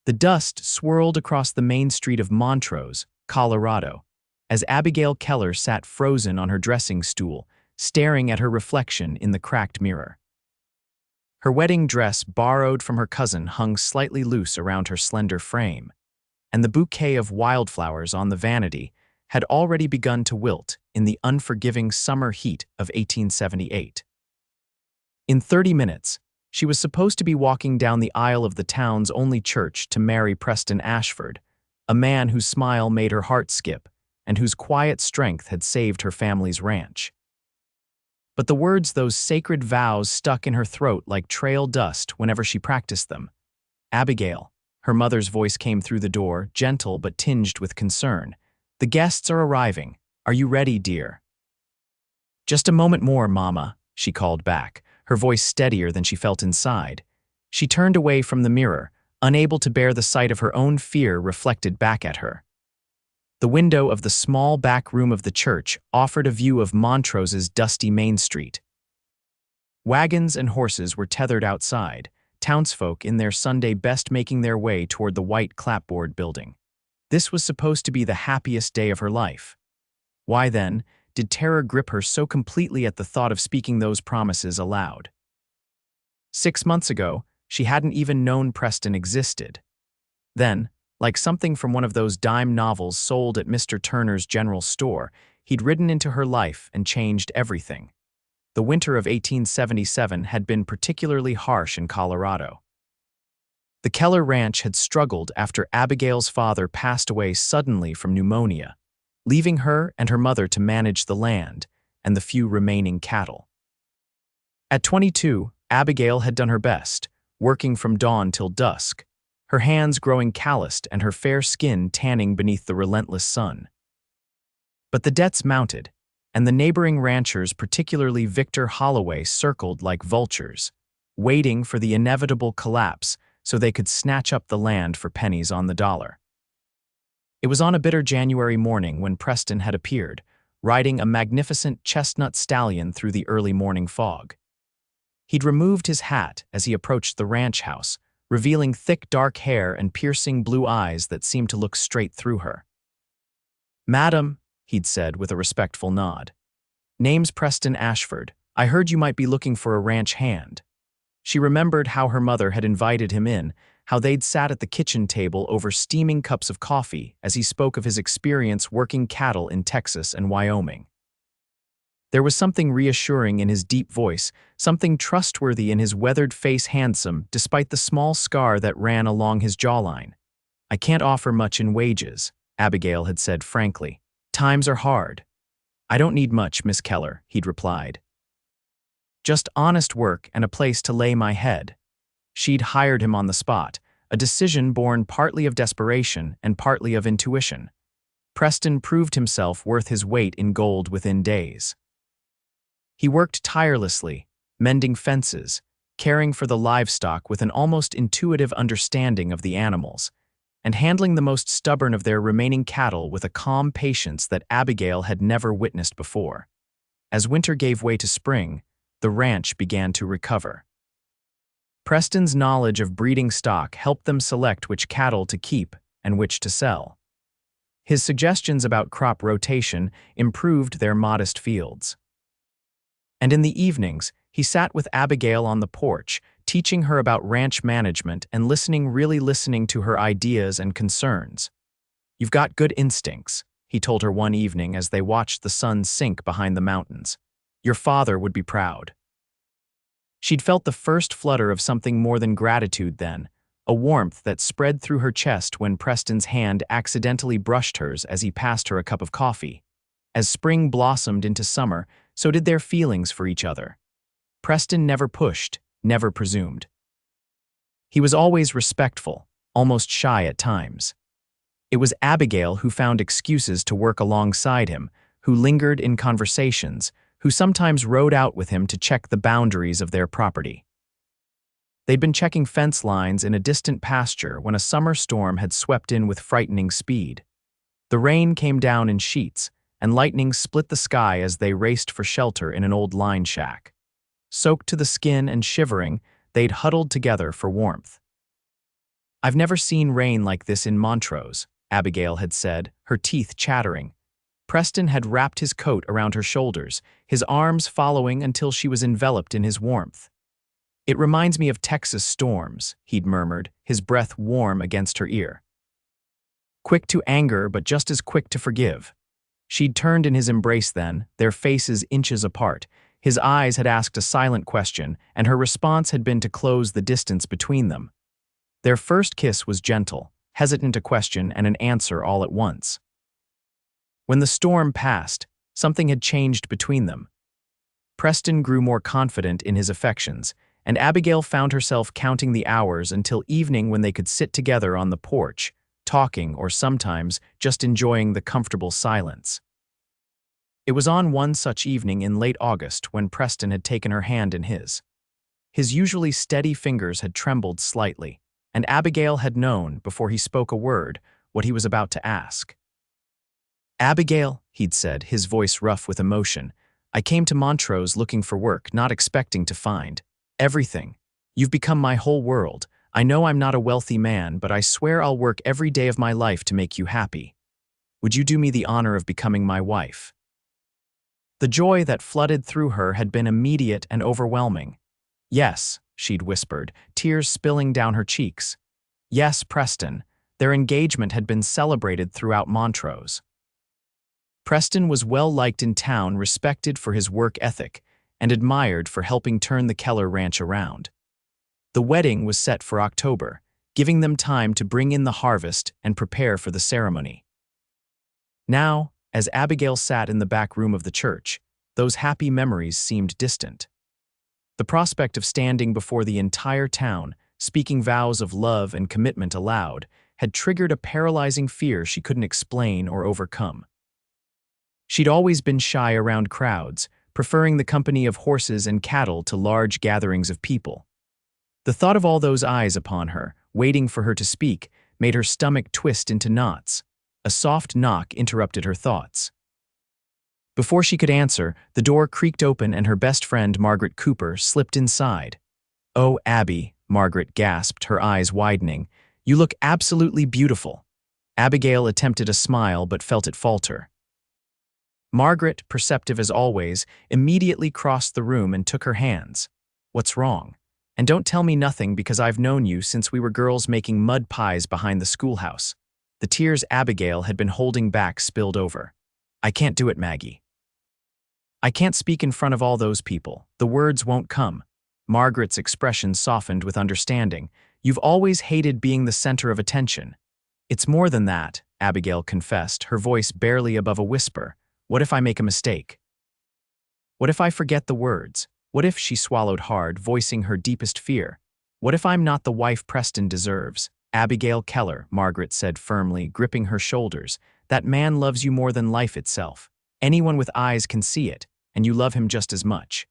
The dust swirled across the main street of Montrose, Colorado, as Abigail Keller sat frozen on her dressing stool, staring at her reflection in the cracked mirror. Her wedding dress, borrowed from her cousin, hung slightly loose around her slender frame, and the bouquet of wildflowers on the vanity had already begun to wilt in the unforgiving summer heat of 1878. In 30 minutes, she was supposed to be walking down the aisle of the town's only church to marry Preston Ashford, a man whose smile made her heart skip and whose quiet strength had saved her family's ranch. But the words, those sacred vows, stuck in her throat like trail dust whenever she practiced them. "Abigail," her mother's voice came through the door, gentle but tinged with concern. "The guests are arriving. Are you ready, dear?" "Just a moment more, Mama," she called back, her voice steadier than she felt inside. She turned away from the mirror, unable to bear the sight of her own fear reflected back at her. The window of the small back room of the church offered a view of Montrose's dusty Main Street. Wagons and horses were tethered outside, townsfolk in their Sunday best making their way toward the white clapboard building. This was supposed to be the happiest day of her life. Why, then, did terror grip her so completely at the thought of speaking those promises aloud? 6 months ago, she hadn't even known Preston existed. Then, like something from one of those dime novels sold at Mr. Turner's general store, he'd ridden into her life and changed everything. The winter of 1877 had been particularly harsh in Colorado. The Keller ranch had struggled after Abigail's father passed away suddenly from pneumonia, leaving her and her mother to manage the land and the few remaining cattle. At 22, Abigail had done her best, working from dawn till dusk, her hands growing calloused and her fair skin tanning beneath the relentless sun. But the debts mounted, and the neighboring ranchers, particularly Victor Holloway, circled like vultures, waiting for the inevitable collapse so they could snatch up the land for pennies on the dollar. It was on a bitter January morning when Preston had appeared, riding a magnificent chestnut stallion through the early morning fog. He'd removed his hat as he approached the ranch house, revealing thick dark hair and piercing blue eyes that seemed to look straight through her. "Madam," he'd said with a respectful nod. "Name's Preston Ashford. I heard you might be looking for a ranch hand." She remembered how her mother had invited him in, how they'd sat at the kitchen table over steaming cups of coffee as he spoke of his experience working cattle in Texas and Wyoming. There was something reassuring in his deep voice, something trustworthy in his weathered face, handsome despite the small scar that ran along his jawline. "I can't offer much in wages," Abigail had said frankly. "Times are hard." "I don't need much, Miss Keller," he'd replied. "Just honest work and a place to lay my head." She'd hired him on the spot, a decision born partly of desperation and partly of intuition. Preston proved himself worth his weight in gold within days. He worked tirelessly, mending fences, caring for the livestock with an almost intuitive understanding of the animals, and handling the most stubborn of their remaining cattle with a calm patience that Abigail had never witnessed before. As winter gave way to spring, the ranch began to recover. Preston's knowledge of breeding stock helped them select which cattle to keep and which to sell. His suggestions about crop rotation improved their modest fields. And in the evenings, he sat with Abigail on the porch, teaching her about ranch management and really listening to her ideas and concerns. "You've got good instincts," he told her one evening as they watched the sun sink behind the mountains. "Your father would be proud." She'd felt the first flutter of something more than gratitude then, a warmth that spread through her chest when Preston's hand accidentally brushed hers as he passed her a cup of coffee. As spring blossomed into summer, so did their feelings for each other. Preston never pushed, never presumed. He was always respectful, almost shy at times. It was Abigail who found excuses to work alongside him, who lingered in conversations, who sometimes rode out with him to check the boundaries of their property. They'd been checking fence lines in a distant pasture when a summer storm had swept in with frightening speed. The rain came down in sheets, and lightning split the sky as they raced for shelter in an old line shack. Soaked to the skin and shivering, they'd huddled together for warmth. I've never seen rain like this in Montrose, Abigail had said, her teeth chattering. Preston had wrapped his coat around her shoulders, his arms following until she was enveloped in his warmth. It reminds me of Texas storms, he'd murmured, his breath warm against her ear. Quick to anger, but just as quick to forgive. She'd turned in his embrace then, their faces inches apart. His eyes had asked a silent question, and her response had been to close the distance between them. Their first kiss was gentle, hesitant a question and an answer all at once. When the storm passed, something had changed between them. Preston grew more confident in his affections, and Abigail found herself counting the hours until evening when they could sit together on the porch, talking or sometimes just enjoying the comfortable silence. It was on one such evening in late August when Preston had taken her hand in his. His usually steady fingers had trembled slightly, and Abigail had known, before he spoke a word, what he was about to ask. "Abigail," he'd said, his voice rough with emotion, "I came to Montrose looking for work, not expecting to find everything. You've become my whole world. I know I'm not a wealthy man, but I swear I'll work every day of my life to make you happy. Would you do me the honor of becoming my wife?" The joy that flooded through her had been immediate and overwhelming. "Yes," she'd whispered, tears spilling down her cheeks. "Yes, Preston." Their engagement had been celebrated throughout Montrose. Preston was well-liked in town, respected for his work ethic, and admired for helping turn the Keller ranch around. The wedding was set for October, giving them time to bring in the harvest and prepare for the ceremony. Now, as Abigail sat in the back room of the church, those happy memories seemed distant. The prospect of standing before the entire town, speaking vows of love and commitment aloud, had triggered a paralyzing fear she couldn't explain or overcome. She'd always been shy around crowds, preferring the company of horses and cattle to large gatherings of people. The thought of all those eyes upon her, waiting for her to speak, made her stomach twist into knots. A soft knock interrupted her thoughts. Before she could answer, the door creaked open and her best friend, Margaret Cooper, slipped inside. "Oh, Abby," Margaret gasped, her eyes widening. "You look absolutely beautiful." Abigail attempted a smile but felt it falter. Margaret, perceptive as always, immediately crossed the room and took her hands. "What's wrong? And don't tell me nothing, because I've known you since we were girls making mud pies behind the schoolhouse." The tears Abigail had been holding back spilled over. "I can't do it, Maggie. I can't speak in front of all those people. The words won't come." Margaret's expression softened with understanding. "You've always hated being the center of attention." "It's more than that," Abigail confessed, her voice barely above a whisper. "What if I make a mistake? What if I forget the words? What if," she swallowed hard, voicing her deepest fear, "what if I'm not the wife Preston deserves?" "Abigail Keller," Margaret said firmly, gripping her shoulders, "that man loves you more than life itself. Anyone with eyes can see it, and you love him just as much."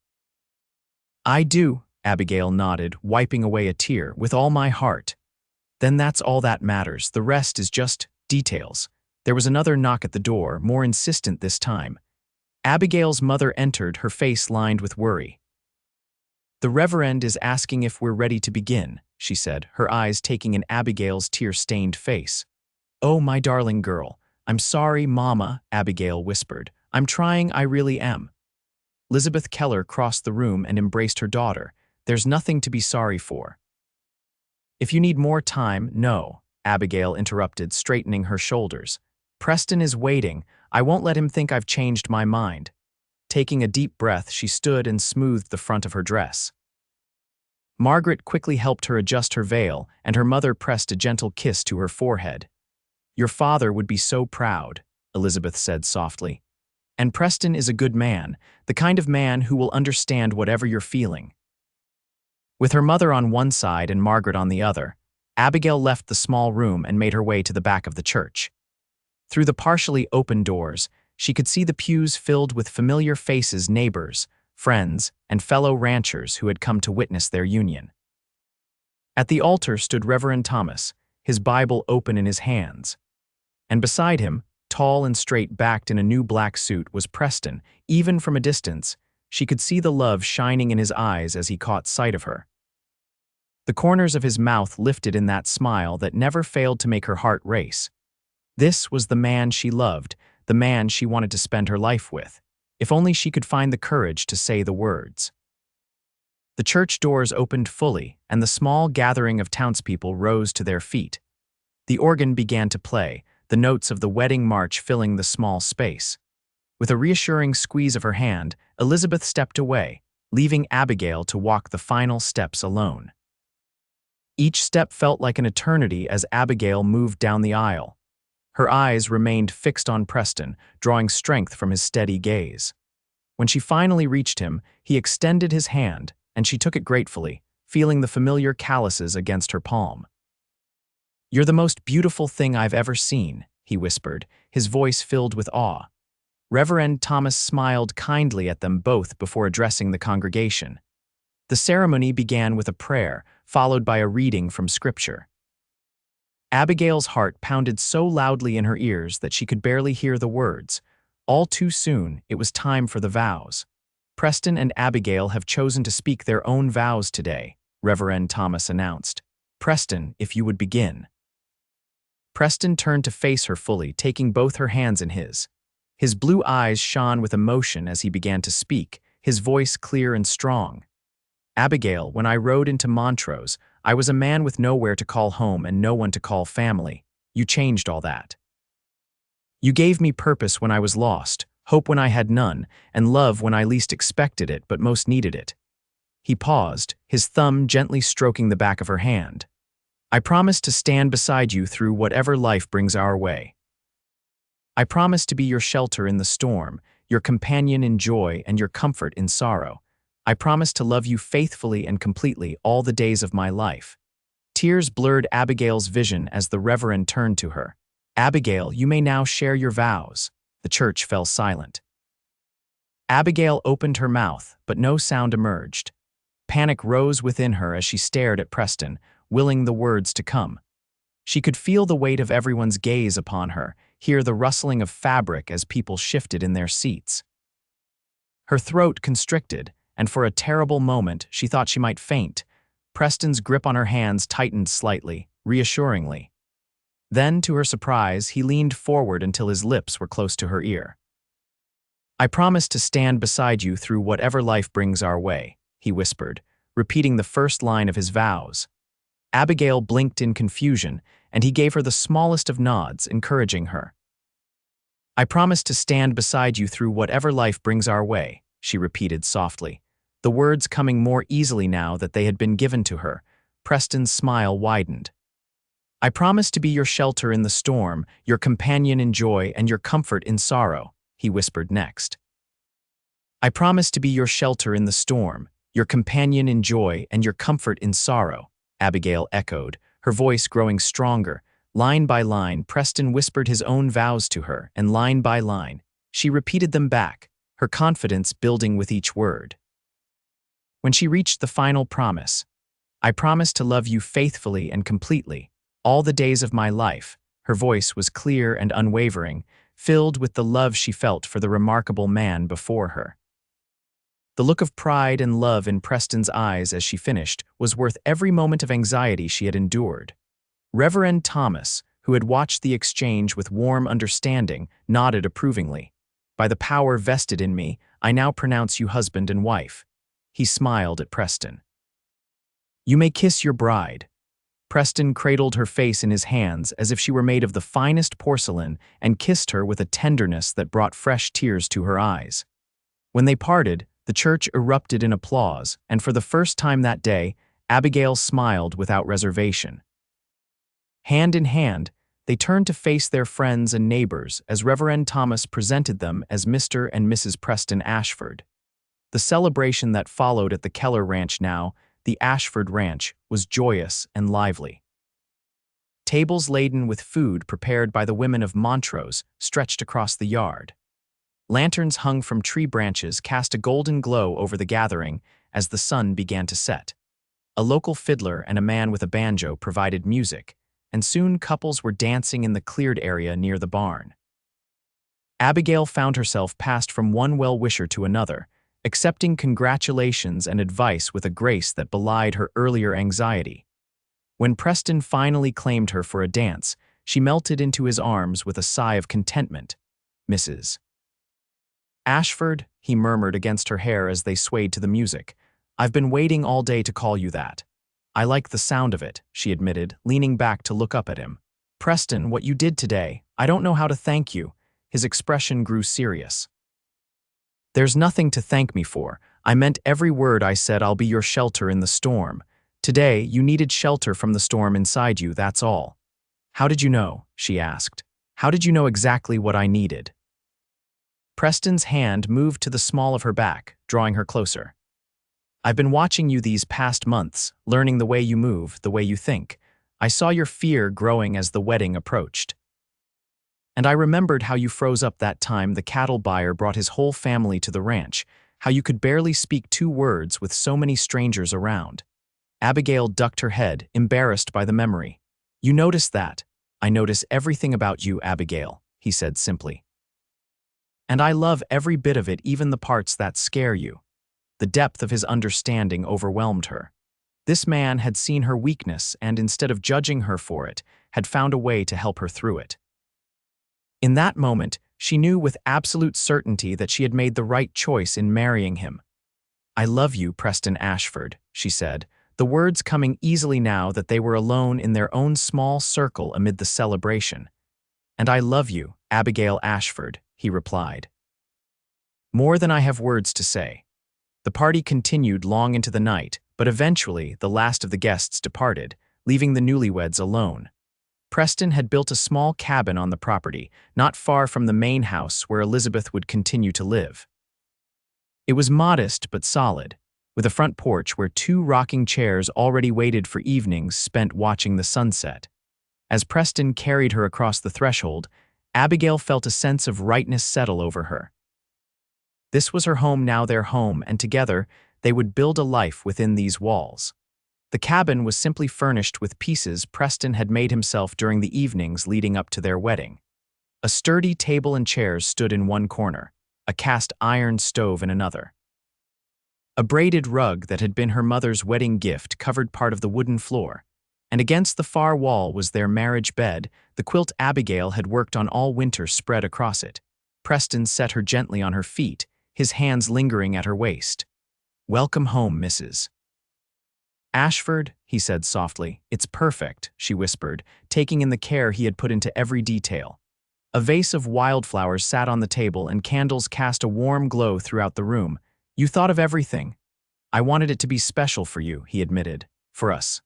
"I do," Abigail nodded, wiping away a tear, "with all my heart." "Then that's all that matters. The rest is just details." There was another knock at the door, more insistent this time. Abigail's mother entered, her face lined with worry. "The Reverend is asking if we're ready to begin," she said, her eyes taking in Abigail's tear-stained face. "Oh, my darling girl. I'm sorry, Mama," Abigail whispered. "I'm trying, I really am." Elizabeth Keller crossed the room and embraced her daughter. "There's nothing to be sorry for." "If you need more time, no," Abigail interrupted, straightening her shoulders. "Preston is waiting. I won't let him think I've changed my mind." Taking a deep breath, she stood and smoothed the front of her dress. Margaret quickly helped her adjust her veil, and her mother pressed a gentle kiss to her forehead. "Your father would be so proud," Elizabeth said softly. "And Preston is a good man, the kind of man who will understand whatever you're feeling." With her mother on one side and Margaret on the other, Abigail left the small room and made her way to the back of the church. Through the partially open doors, she could see the pews filled with familiar faces, neighbors, friends, and fellow ranchers who had come to witness their union. At the altar stood Reverend Thomas, his Bible open in his hands. And beside him, tall and straight-backed in a new black suit, was Preston. Even from a distance, she could see the love shining in his eyes as he caught sight of her. The corners of his mouth lifted in that smile that never failed to make her heart race. This was the man she loved, the man she wanted to spend her life with, if only she could find the courage to say the words. The church doors opened fully, and the small gathering of townspeople rose to their feet. The organ began to play, the notes of the wedding march filling the small space. With a reassuring squeeze of her hand, Elizabeth stepped away, leaving Abigail to walk the final steps alone. Each step felt like an eternity as Abigail moved down the aisle. Her eyes remained fixed on Preston, drawing strength from his steady gaze. When she finally reached him, he extended his hand, and she took it gratefully, feeling the familiar calluses against her palm. "You're the most beautiful thing I've ever seen," he whispered, his voice filled with awe. Reverend Thomas smiled kindly at them both before addressing the congregation. The ceremony began with a prayer, followed by a reading from Scripture. Abigail's heart pounded so loudly in her ears that she could barely hear the words. All too soon, it was time for the vows. "Preston and Abigail have chosen to speak their own vows today," Reverend Thomas announced. "Preston, if you would begin." Preston turned to face her fully, taking both her hands in his. His blue eyes shone with emotion as he began to speak, his voice clear and strong. "Abigail, when I rode into Montrose, I was a man with nowhere to call home and no one to call family. You changed all that. You gave me purpose when I was lost, hope when I had none, and love when I least expected it but most needed it." He paused, his thumb gently stroking the back of her hand. "I promise to stand beside you through whatever life brings our way. I promise to be your shelter in the storm, your companion in joy and your comfort in sorrow. I promise to love you faithfully and completely all the days of my life." Tears blurred Abigail's vision as the Reverend turned to her. "Abigail, you may now share your vows." The church fell silent. Abigail opened her mouth, but no sound emerged. Panic rose within her as she stared at Preston, willing the words to come. She could feel the weight of everyone's gaze upon her, hear the rustling of fabric as people shifted in their seats. Her throat constricted, and for a terrible moment she thought she might faint. Preston's grip on her hands tightened slightly, reassuringly. Then, to her surprise, he leaned forward until his lips were close to her ear. "I promise to stand beside you through whatever life brings our way," he whispered, repeating the first line of his vows. Abigail blinked in confusion, and he gave her the smallest of nods, encouraging her. "I promise to stand beside you through whatever life brings our way," she repeated softly, the words coming more easily now that they had been given to her. Preston's smile widened. "I promise to be your shelter in the storm, your companion in joy, and your comfort in sorrow," he whispered next. "I promise to be your shelter in the storm, your companion in joy, and your comfort in sorrow," Abigail echoed, her voice growing stronger. Line by line, Preston whispered his own vows to her, and line by line, she repeated them back, her confidence building with each word. When she reached the final promise, "I promise to love you faithfully and completely, all the days of my life," her voice was clear and unwavering, filled with the love she felt for the remarkable man before her. The look of pride and love in Preston's eyes as she finished was worth every moment of anxiety she had endured. Reverend Thomas, who had watched the exchange with warm understanding, nodded approvingly. "By the power vested in me, I now pronounce you husband and wife." He smiled at Preston. "You may kiss your bride." Preston cradled her face in his hands as if she were made of the finest porcelain and kissed her with a tenderness that brought fresh tears to her eyes. When they parted, the church erupted in applause, and for the first time that day, Abigail smiled without reservation. Hand in hand, they turned to face their friends and neighbors as Reverend Thomas presented them as Mr. and Mrs. Preston Ashford. The celebration that followed at the Keller Ranch now, the Ashford Ranch, was joyous and lively. Tables laden with food prepared by the women of Montrose stretched across the yard. Lanterns hung from tree branches cast a golden glow over the gathering as the sun began to set. A local fiddler and a man with a banjo provided music, and soon couples were dancing in the cleared area near the barn. Abigail found herself passed from one well-wisher to another, accepting congratulations and advice with a grace that belied her earlier anxiety. When Preston finally claimed her for a dance, she melted into his arms with a sigh of contentment. "Mrs. Ashford," he murmured against her hair as they swayed to the music. "I've been waiting all day to call you that." "I like the sound of it," she admitted, leaning back to look up at him. "Preston, what you did today, I don't know how to thank you." His expression grew serious. "There's nothing to thank me for. I meant every word I said. I'll be your shelter in the storm. Today, you needed shelter from the storm inside you, that's all." "How did you know?" she asked. "How did you know exactly what I needed?" Preston's hand moved to the small of her back, drawing her closer. "I've been watching you these past months, learning the way you move, the way you think. I saw your fear growing as the wedding approached. And I remembered how you froze up that time the cattle buyer brought his whole family to the ranch, how you could barely speak 2 words with so many strangers around." Abigail ducked her head, embarrassed by the memory. "You noticed that. I notice everything about you, Abigail," he said simply. "And I love every bit of it, even the parts that scare you." The depth of his understanding overwhelmed her. This man had seen her weakness and, instead of judging her for it, had found a way to help her through it. In that moment, she knew with absolute certainty that she had made the right choice in marrying him. "I love you, Preston Ashford," she said, the words coming easily now that they were alone in their own small circle amid the celebration. "And I love you, Abigail Ashford," he replied. "More than I have words to say." The party continued long into the night, but eventually the last of the guests departed, leaving the newlyweds alone. Preston had built a small cabin on the property, not far from the main house where Elizabeth would continue to live. It was modest but solid, with a front porch where 2 rocking chairs already waited for evenings spent watching the sunset. As Preston carried her across the threshold, Abigail felt a sense of rightness settle over her. This was her home now, their home, and together they would build a life within these walls. The cabin was simply furnished with pieces Preston had made himself during the evenings leading up to their wedding. A sturdy table and chairs stood in one corner, a cast iron stove in another. A braided rug that had been her mother's wedding gift covered part of the wooden floor, and against the far wall was their marriage bed, the quilt Abigail had worked on all winter spread across it. Preston set her gently on her feet, his hands lingering at her waist. "Welcome home, Mrs. Ashford," he said softly. "It's perfect," she whispered, taking in the care he had put into every detail. A vase of wildflowers sat on the table and candles cast a warm glow throughout the room. "You thought of everything." "I wanted it to be special for you," he admitted. "For us."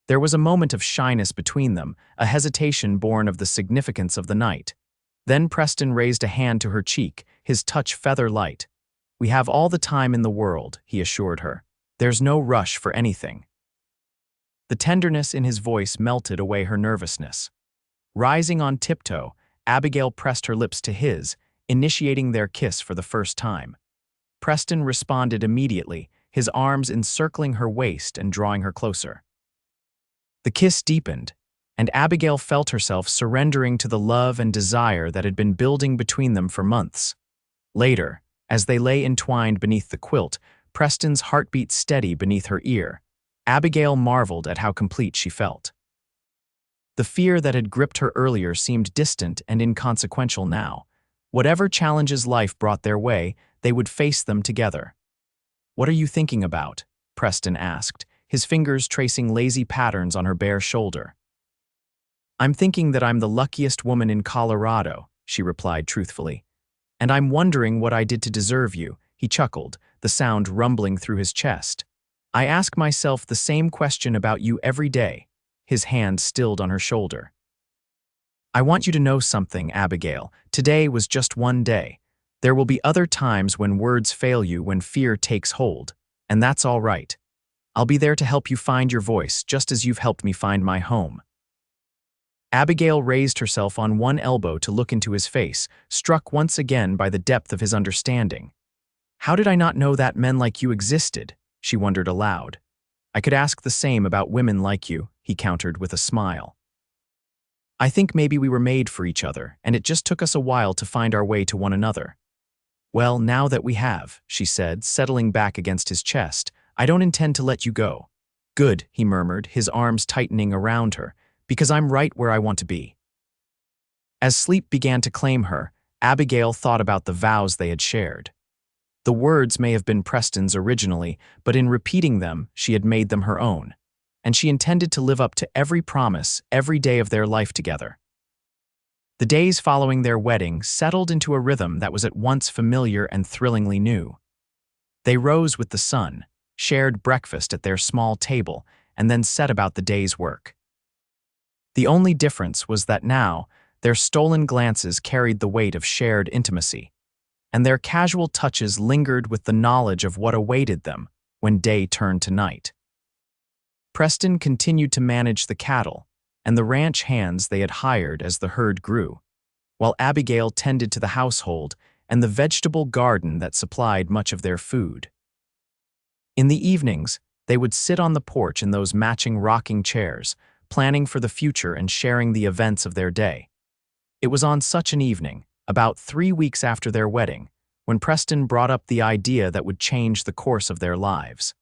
There was a moment of shyness between them, a hesitation born of the significance of the night. Then Preston raised a hand to her cheek, his touch feather-light. "We have all the time in the world," he assured her. "There's no rush for anything." The tenderness in his voice melted away her nervousness. Rising on tiptoe, Abigail pressed her lips to his, initiating their kiss for the first time. Preston responded immediately, his arms encircling her waist and drawing her closer. The kiss deepened, and Abigail felt herself surrendering to the love and desire that had been building between them for months. Later, as they lay entwined beneath the quilt, Preston's heartbeat steady beneath her ear, Abigail marveled at how complete she felt. The fear that had gripped her earlier seemed distant and inconsequential now. Whatever challenges life brought their way, they would face them together. "What are you thinking about?" Preston asked, his fingers tracing lazy patterns on her bare shoulder. "I'm thinking that I'm the luckiest woman in Colorado," she replied truthfully. "And I'm wondering what I did to deserve you," he chuckled, the sound rumbling through his chest. "I ask myself the same question about you every day," his hand stilled on her shoulder. "I want you to know something, Abigail. Today was just one day. There will be other times when words fail you, when fear takes hold, and that's all right. I'll be there to help you find your voice, just as you've helped me find my home." Abigail raised herself on one elbow to look into his face, struck once again by the depth of his understanding. "How did I not know that men like you existed?" she wondered aloud. "I could ask the same about women like you," he countered with a smile. "I think maybe we were made for each other, and it just took us a while to find our way to one another." Well, now that we have, she said, settling back against his chest, I don't intend to let you go. Good, he murmured, his arms tightening around her, because I'm right where I want to be. As sleep began to claim her, Abigail thought about the vows they had shared. The words may have been Preston's originally, but in repeating them, she had made them her own, and she intended to live up to every promise every day of their life together. The days following their wedding settled into a rhythm that was at once familiar and thrillingly new. They rose with the sun, shared breakfast at their small table, and then set about the day's work. The only difference was that now, their stolen glances carried the weight of shared intimacy, and their casual touches lingered with the knowledge of what awaited them when day turned to night. Preston continued to manage the cattle and the ranch hands they had hired as the herd grew, while Abigail tended to the household and the vegetable garden that supplied much of their food. In the evenings, they would sit on the porch in those matching rocking chairs, planning for the future and sharing the events of their day. It was on such an evening, about 3 weeks after their wedding, when Preston brought up the idea that would change the course of their lives.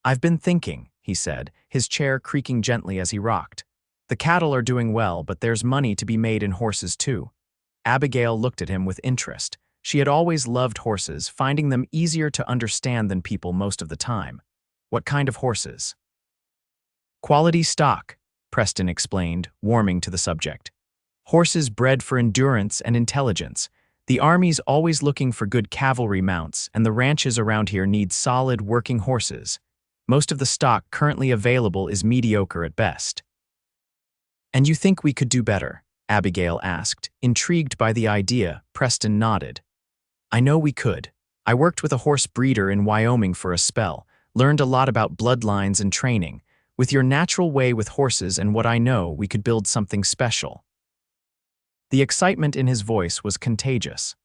I've been thinking, he said, his chair creaking gently as he rocked. The cattle are doing well, but there's money to be made in horses too. Abigail looked at him with interest. She had always loved horses, finding them easier to understand than people most of the time. What kind of horses? Quality stock, Preston explained, warming to the subject. Horses bred for endurance and intelligence. The Army's always looking for good cavalry mounts, and the ranches around here need solid working horses. Most of the stock currently available is mediocre at best. And you think we could do better? Abigail asked, intrigued by the idea. Preston nodded. I know we could. I worked with a horse breeder in Wyoming for a spell, learned a lot about bloodlines and training. With your natural way with horses and what I know, we could build something special. The excitement in his voice was contagious.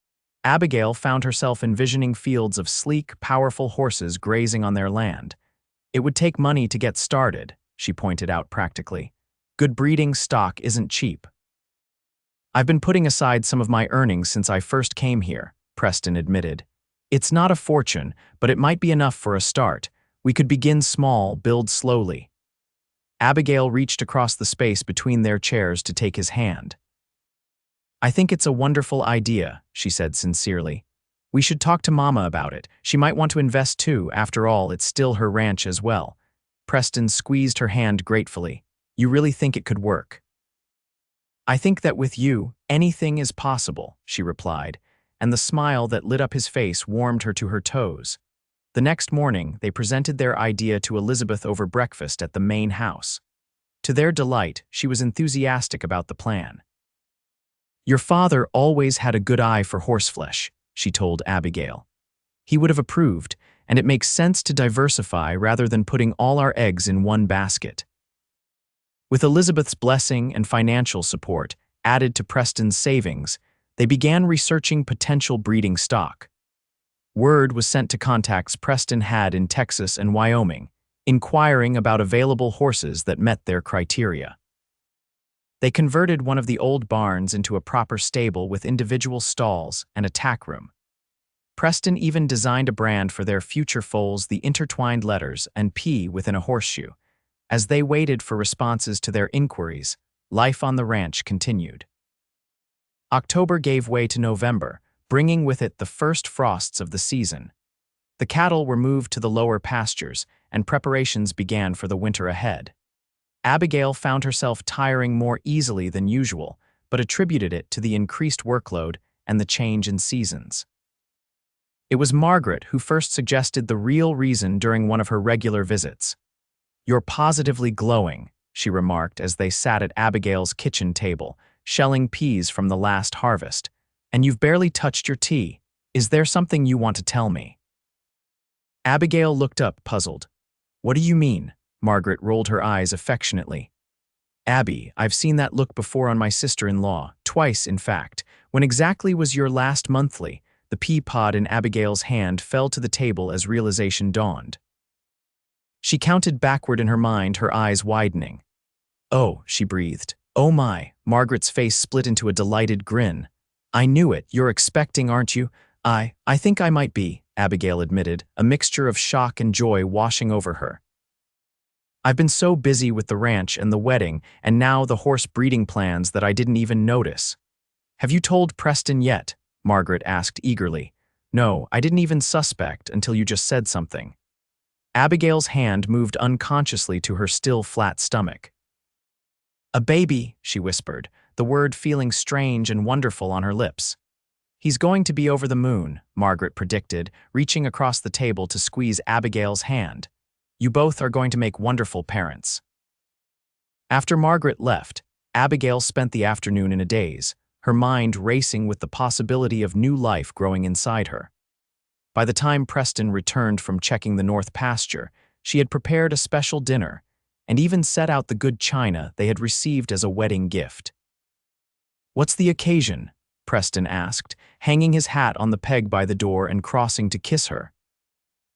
Abigail found herself envisioning fields of sleek, powerful horses grazing on their land. It would take money to get started, she pointed out practically. Good breeding stock isn't cheap. I've been putting aside some of my earnings since I first came here, Preston admitted. It's not a fortune, but it might be enough for a start. We could begin small, build slowly. Abigail reached across the space between their chairs to take his hand. I think it's a wonderful idea, she said sincerely. We should talk to Mama about it. She might want to invest too. After all, it's still her ranch as well. Preston squeezed her hand gratefully. You really think it could work? I think that with you, anything is possible, she replied, and the smile that lit up his face warmed her to her toes. The next morning, they presented their idea to Elizabeth over breakfast at the main house. To their delight, she was enthusiastic about the plan. Your father always had a good eye for horseflesh, she told Abigail. He would have approved, and it makes sense to diversify rather than putting all our eggs in one basket. With Elizabeth's blessing and financial support added to Preston's savings, they began researching potential breeding stock. Word was sent to contacts Preston had in Texas and Wyoming, inquiring about available horses that met their criteria. They converted one of the old barns into a proper stable with individual stalls and a tack room. Preston even designed a brand for their future foals, the intertwined letters and P within a horseshoe. As they waited for responses to their inquiries, life on the ranch continued. October gave way to November, bringing with it the first frosts of the season. The cattle were moved to the lower pastures, and preparations began for the winter ahead. Abigail found herself tiring more easily than usual, but attributed it to the increased workload and the change in seasons. It was Margaret who first suggested the real reason during one of her regular visits. You're positively glowing, she remarked as they sat at Abigail's kitchen table, shelling peas from the last harvest. And you've barely touched your tea. Is there something you want to tell me? Abigail looked up, puzzled. What do you mean? Margaret rolled her eyes affectionately. Abby, I've seen that look before on my sister-in-law, twice in fact. When exactly was your last monthly? The pea pod in Abigail's hand fell to the table as realization dawned. She counted backward in her mind, her eyes widening. Oh, she breathed. Oh my, Margaret's face split into a delighted grin. I knew it, you're expecting, aren't you? I think I might be, Abigail admitted, a mixture of shock and joy washing over her. I've been so busy with the ranch and the wedding and now the horse breeding plans that I didn't even notice. Have you told Preston yet? Margaret asked eagerly. No, I didn't even suspect until you just said something. Abigail's hand moved unconsciously to her still flat stomach. A baby, she whispered, the word feeling strange and wonderful on her lips. He's going to be over the moon, Margaret predicted, reaching across the table to squeeze Abigail's hand. You both are going to make wonderful parents. After Margaret left, Abigail spent the afternoon in a daze, her mind racing with the possibility of new life growing inside her. By the time Preston returned from checking the north pasture, she had prepared a special dinner and even set out the good china they had received as a wedding gift. What's the occasion? Preston asked, hanging his hat on the peg by the door and crossing to kiss her.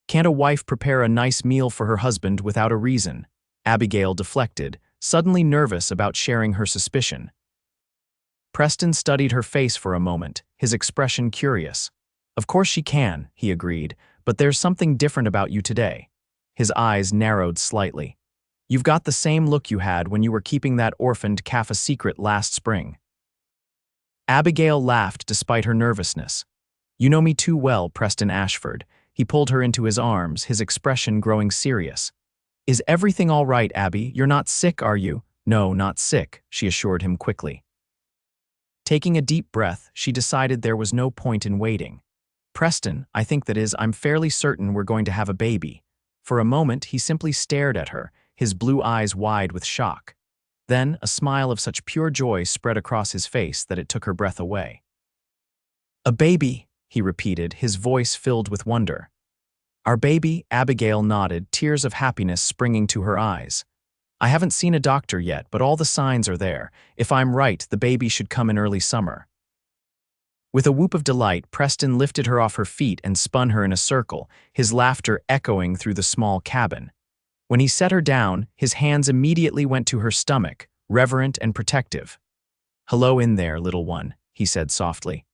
Can't a wife prepare a nice meal for her husband without a reason? Abigail deflected, suddenly nervous about sharing her suspicion. Preston studied her face for a moment, his expression curious. Of course she can, he agreed, but there's something different about you today. His eyes narrowed slightly. You've got the same look you had when you were keeping that orphaned calf a secret last spring. Abigail laughed despite her nervousness. You know me too well, Preston Ashford. He pulled her into his arms, his expression growing serious. Is everything all right, Abby? You're not sick, are you? No, not sick, she assured him quickly. Taking a deep breath, she decided there was no point in waiting. Preston, I'm fairly certain we're going to have a baby. For a moment, he simply stared at her, his blue eyes wide with shock. Then, a smile of such pure joy spread across his face that it took her breath away. A baby, he repeated, his voice filled with wonder. Our baby, Abigail nodded, tears of happiness springing to her eyes. I haven't seen a doctor yet, but all the signs are there. If I'm right, the baby should come in early summer. With a whoop of delight, Preston lifted her off her feet and spun her in a circle, his laughter echoing through the small cabin. When he set her down, his hands immediately went to her stomach, reverent and protective. Hello in there, little one, he said softly.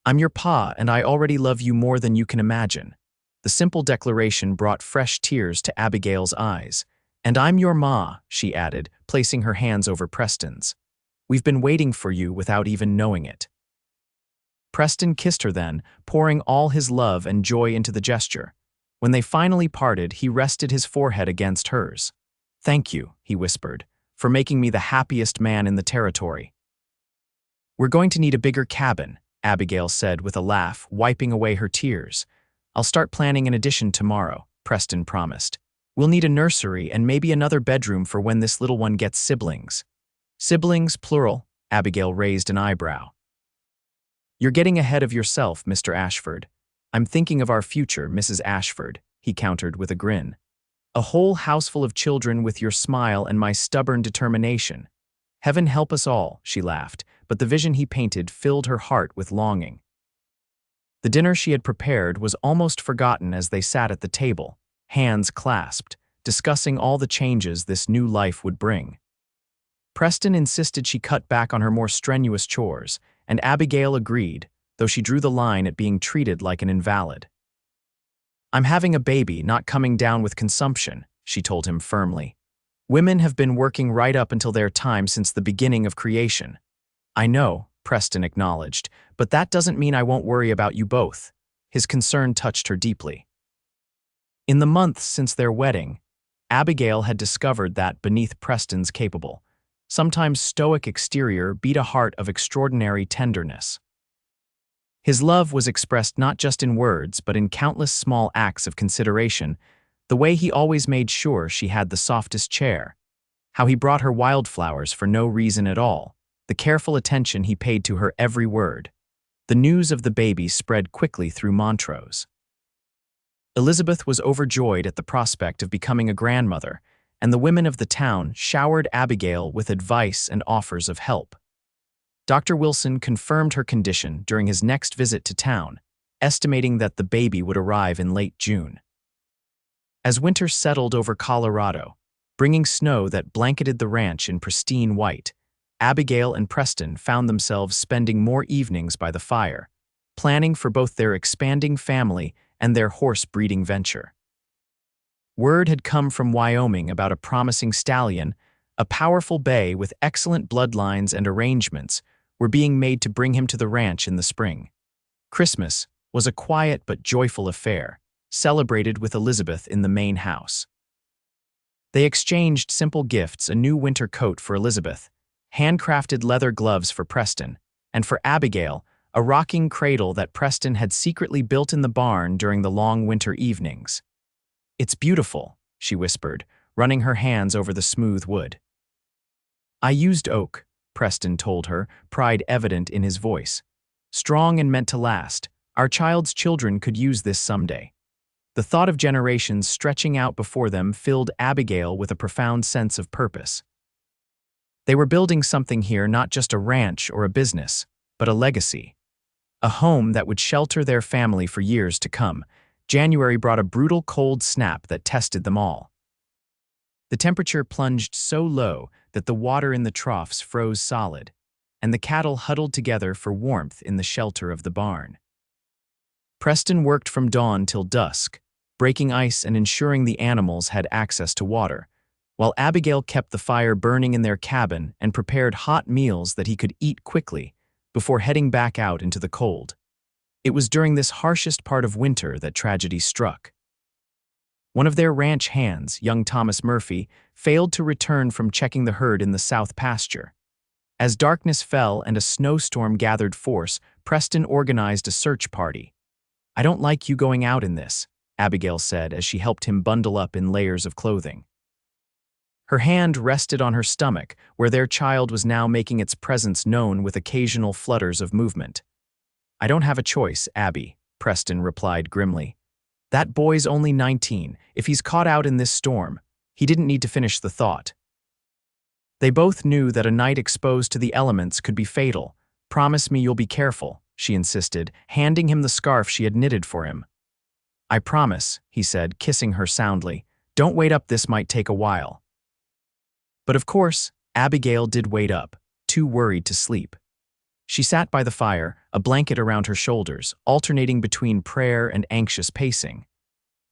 I'm your pa, and I already love you more than you can imagine. The simple declaration brought fresh tears to Abigail's eyes. And I'm your ma, she added, placing her hands over Preston's. We've been waiting for you without even knowing it. Preston kissed her then, pouring all his love and joy into the gesture. When they finally parted, he rested his forehead against hers. Thank you, he whispered, for making me the happiest man in the territory. We're going to need a bigger cabin, Abigail said with a laugh, wiping away her tears. I'll start planning an addition tomorrow, Preston promised. We'll need a nursery and maybe another bedroom for when this little one gets siblings. Siblings, plural, Abigail raised an eyebrow. You're getting ahead of yourself, Mr. Ashford. I'm thinking of our future, Mrs. Ashford, he countered with a grin. A whole houseful of children with your smile and my stubborn determination. Heaven help us all, she laughed, but the vision he painted filled her heart with longing. The dinner she had prepared was almost forgotten as they sat at the table, hands clasped, discussing all the changes this new life would bring. Preston insisted she cut back on her more strenuous chores, and Abigail agreed, though she drew the line at being treated like an invalid. I'm having a baby, not coming down with consumption, she told him firmly. Women have been working right up until their time since the beginning of creation. I know, Preston acknowledged, but that doesn't mean I won't worry about you both. His concern touched her deeply. In the months since their wedding, Abigail had discovered that beneath Preston's capable, sometimes stoic exterior beat a heart of extraordinary tenderness. His love was expressed not just in words, but in countless small acts of consideration, the way he always made sure she had the softest chair, how he brought her wildflowers for no reason at all, the careful attention he paid to her every word. The news of the baby spread quickly through Montrose. Elizabeth was overjoyed at the prospect of becoming a grandmother, and the women of the town showered Abigail with advice and offers of help. Dr. Wilson confirmed her condition during his next visit to town, estimating that the baby would arrive in late June. As winter settled over Colorado, bringing snow that blanketed the ranch in pristine white, Abigail and Preston found themselves spending more evenings by the fire, planning for both their expanding family and their horse-breeding venture. Word had come from Wyoming about a promising stallion, a powerful bay with excellent bloodlines and arrangements, were being made to bring him to the ranch in the spring. Christmas was a quiet but joyful affair, celebrated with Elizabeth in the main house. They exchanged simple gifts: a new winter coat for Elizabeth, handcrafted leather gloves for Preston, and for Abigail, a rocking cradle that Preston had secretly built in the barn during the long winter evenings. "It's beautiful," she whispered, running her hands over the smooth wood. "I used oak," Preston told her, pride evident in his voice. "Strong and meant to last. Our child's children could use this someday." The thought of generations stretching out before them filled Abigail with a profound sense of purpose. They were building something here, not just a ranch or a business, but a legacy. A home that would shelter their family for years to come. January brought a brutal cold snap that tested them all. The temperature plunged so low that the water in the troughs froze solid, and the cattle huddled together for warmth in the shelter of the barn. Preston worked from dawn till dusk, breaking ice and ensuring the animals had access to water, while Abigail kept the fire burning in their cabin and prepared hot meals that he could eat quickly before heading back out into the cold. It was during this harshest part of winter that tragedy struck. One of their ranch hands, young Thomas Murphy, failed to return from checking the herd in the south pasture. As darkness fell and a snowstorm gathered force, Preston organized a search party. "I don't like you going out in this," Abigail said as she helped him bundle up in layers of clothing. Her hand rested on her stomach, where their child was now making its presence known with occasional flutters of movement. "I don't have a choice, Abby," Preston replied grimly. "That boy's only 19. If he's caught out in this storm," he didn't need to finish the thought. They both knew that a night exposed to the elements could be fatal. "Promise me you'll be careful," she insisted, handing him the scarf she had knitted for him. "I promise," he said, kissing her soundly. "Don't wait up, this might take a while." But of course, Abigail did wait up, too worried to sleep. She sat by the fire, a blanket around her shoulders, alternating between prayer and anxious pacing.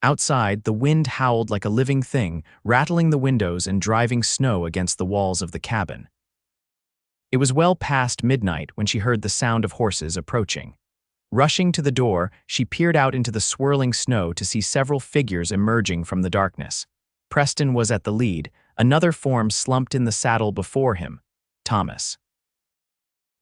Outside, the wind howled like a living thing, rattling the windows and driving snow against the walls of the cabin. It was well past midnight when she heard the sound of horses approaching. Rushing to the door, she peered out into the swirling snow to see several figures emerging from the darkness. Preston was at the lead, another form slumped in the saddle before him, Thomas.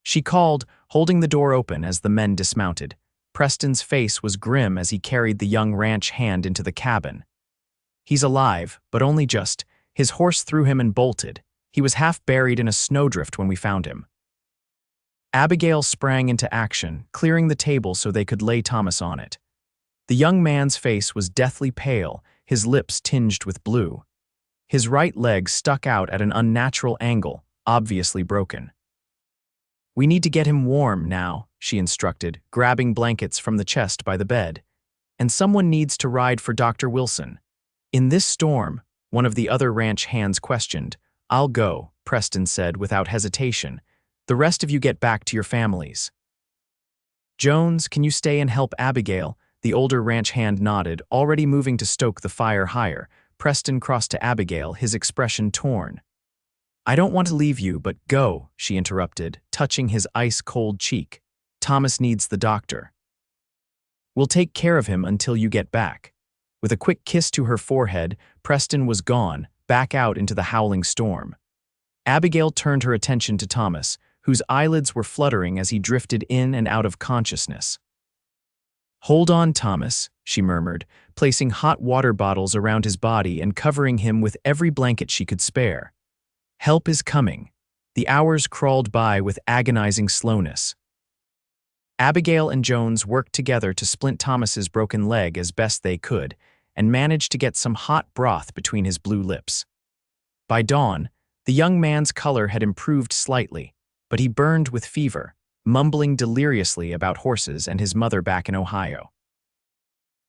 She called, holding the door open as the men dismounted. Preston's face was grim as he carried the young ranch hand into the cabin. "He's alive, but only just. His horse threw him and bolted. He was half buried in a snowdrift when we found him." Abigail sprang into action, clearing the table so they could lay Thomas on it. The young man's face was deathly pale, his lips tinged with blue. His right leg stuck out at an unnatural angle, obviously broken. "We need to get him warm now," she instructed, grabbing blankets from the chest by the bed. "And someone needs to ride for Dr. Wilson." "In this storm?" one of the other ranch hands questioned. "I'll go," Preston said without hesitation. "The rest of you get back to your families." "Jones, can you stay and help Abigail?" The older ranch hand nodded, already moving to stoke the fire higher. Preston crossed to Abigail, his expression torn. "I don't want to leave you, but go," she interrupted, touching his ice-cold cheek. "Thomas needs the doctor." "We'll take care of him until you get back." With a quick kiss to her forehead, Preston was gone, back out into the howling storm. Abigail turned her attention to Thomas, whose eyelids were fluttering as he drifted in and out of consciousness. "Hold on, Thomas," she murmured, placing hot water bottles around his body and covering him with every blanket she could spare. "Help is coming." The hours crawled by with agonizing slowness. Abigail and Jones worked together to splint Thomas's broken leg as best they could, and managed to get some hot broth between his blue lips. By dawn, the young man's color had improved slightly, but he burned with fever, mumbling deliriously about horses and his mother back in Ohio.